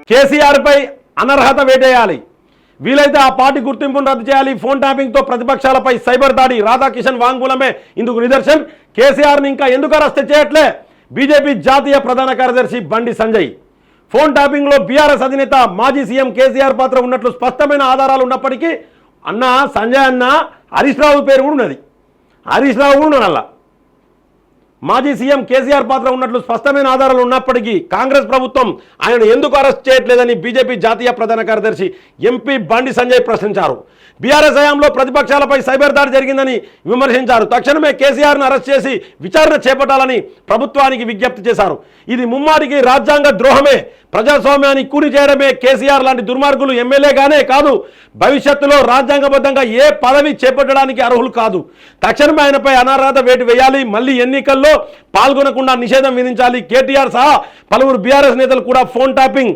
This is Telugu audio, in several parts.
కేసీఆర్పై అనర్హత వేటేయాలి, వీలైతే ఆ పార్టీ గుర్తింపును రద్దు చేయాలి, ఫోన్ ట్యాపింగ్తో ప్రతిపక్షాలపై సైబర్ దాడి, రాధాకిషన్ వాంగ్మూలమే ఇందుకు నిదర్శనం. కేసీఆర్ని ఇంకా ఎందుకు అరెస్ట్ చేయట్లే? బీజేపీ జాతీయ ప్రధాన కార్యదర్శి బండి సంజయ్. ఫోన్ ట్యాపింగ్లో బీఆర్ఎస్ అధినేత మాజీ సీఎం కేసీఆర్ పాత్ర ఉన్నట్లు స్పష్టమైన ఆధారాలు ఉన్నప్పటికీ అన్న సంజయ్ అన్న హరీష్ రావు పేరు కూడా ఉన్నది, హరీష్ రావు కూడా ఉన్నది. మాజీ సీఎం కేసీఆర్ పాత్ర ఉన్నట్లు స్పష్టమైన ఆధారాలు ఉన్నప్పటికీ కాంగ్రెస్ ప్రభుత్వం ఆయనను ఎందుకు అరెస్ట్ చేయట్లేదని బీజేపీ జాతీయ ప్రధాన కార్యదర్శి ఎంపీ బండి సంజయ్ ప్రశ్నించారు. బీఆర్ఎస్ హయాంలో ప్రతిపక్షాలపై సైబర్ దాడి జరిగిందని విమర్శించారు. తక్షణమే కేసీఆర్ను అరెస్ట్ చేసి విచారణ చేపట్టాలని ప్రభుత్వానికి విజ్ఞప్తి చేశారు. ఇది ముమ్మాటికి రాజ్యాంగ ద్రోహమే, ప్రజాస్వామ్యాన్ని కూని చేయడమే. కేసీఆర్ లాంటి దుర్మార్గులు ఎమ్మెల్యేగానే కాదు, భవిష్యత్తులో రాజ్యాంగబద్ధంగా ఏ పదవి చేపట్టడానికి అర్హులు కాదు. తక్షణమే ఆయనపై అనర్హత వేటు వేయాలి, మళ్ళీ ఎన్నికల్లో పాల్గొనకుండా నిషేధం విధించాలి. కేటీఆర్ సహా పలువురు బీఆర్ఎస్ నేతలు కూడా ఫోన్ ట్యాపింగ్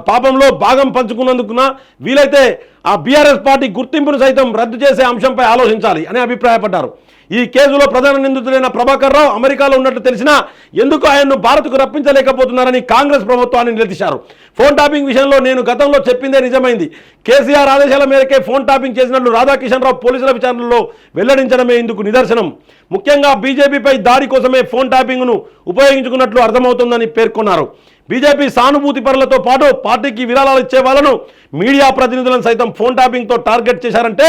పాపంలో భాగం పంచుకున్నందుకున్న వీలైతే ఆ బీఆర్ఎస్ పార్టీ గుర్తింపును సైతం రద్దు చేసే అంశంపై ఆలోచించాలి అని అభిప్రాయపడ్డారు. ఈ కేసులో ప్రధాన నిందితుడైన ప్రభాకర్ రావు అమెరికాలో ఉన్నట్లు తెలిసినా ఎందుకు ఆయన్ను భారత్కు రప్పించలేకపోతున్నారని కాంగ్రెస్ ప్రభుత్వాన్ని నిలదీశారు. ఫోన్ ట్యాపింగ్ విషయంలో నేను గతంలో చెప్పిందే నిజమైంది. కేసీఆర్ ఆదేశాల మేరకే ఫోన్ ట్యాపింగ్ చేసినట్లు రాధాకిషన్ రావు పోలీసుల విచారణలో వెల్లడించడమే ఇందుకు నిదర్శనం. ముఖ్యంగా బీజేపీపై దాడి కోసమే ఫోన్ ట్యాపింగ్ను ఉపయోగించుకున్నట్లు అర్థమవుతుందని పేర్కొన్నారు. బీజేపీ సానుభూతి పరులతో పాటు పార్టీకి విరాళాలు ఇచ్చే వాళ్ళను, మీడియా ప్రతినిధులను సైతం ఫోన్ ట్యాపింగ్తో టార్గెట్ చేశారంటే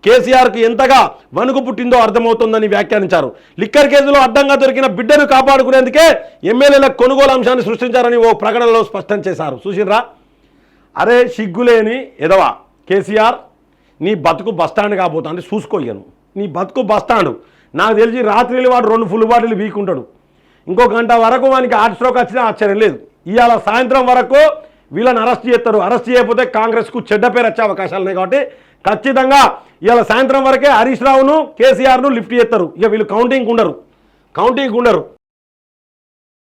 కేసీఆర్కు ఎంతగా వణుకు పుట్టిందో అర్థమవుతోందని వ్యాఖ్యానించారు. లిక్కర్ కేసులో అడ్డంగా దొరికిన బిడ్డను కాపాడుకునేందుకే ఎమ్మెల్యేల కొనుగోలు అంశాన్ని సృష్టించారని ఓ ప్రకటనలో స్పష్టం చేశారు. చూసిర్రా? అరే సిగ్గులేని ఎదవా కేసీఆర్, నీ బతుకు బస్టాండ్ కాబోతా అంటే చూసుకోయ్యను, నీ బతుకు బస్టాండ్. నాకు తెలిసి రాత్రిలో వాడు 2 ఫుల్ బాటిల్ వీకుంటాడు. ఇంకో గంట వరకు వానికి హార్ట్ స్ట్రోక్ వచ్చినా ఆశ్చర్యం లేదు. ఇవాళ సాయంత్రం వరకు వీళ్ళని అరెస్ట్ చేస్తారు. అరెస్ట్ చేయకపోతే కాంగ్రెస్కు చెడ్డ పేరు వచ్చే అవకాశాలు ఉన్నాయి. కాబట్టి ఖచ్చితంగా ఇవాళ సాయంత్రం వరకే హరీష్ రావును కేసీఆర్ను లిఫ్ట్ చేస్తారు. ఇక వీళ్ళు కౌంటింగ్ ఉండరు.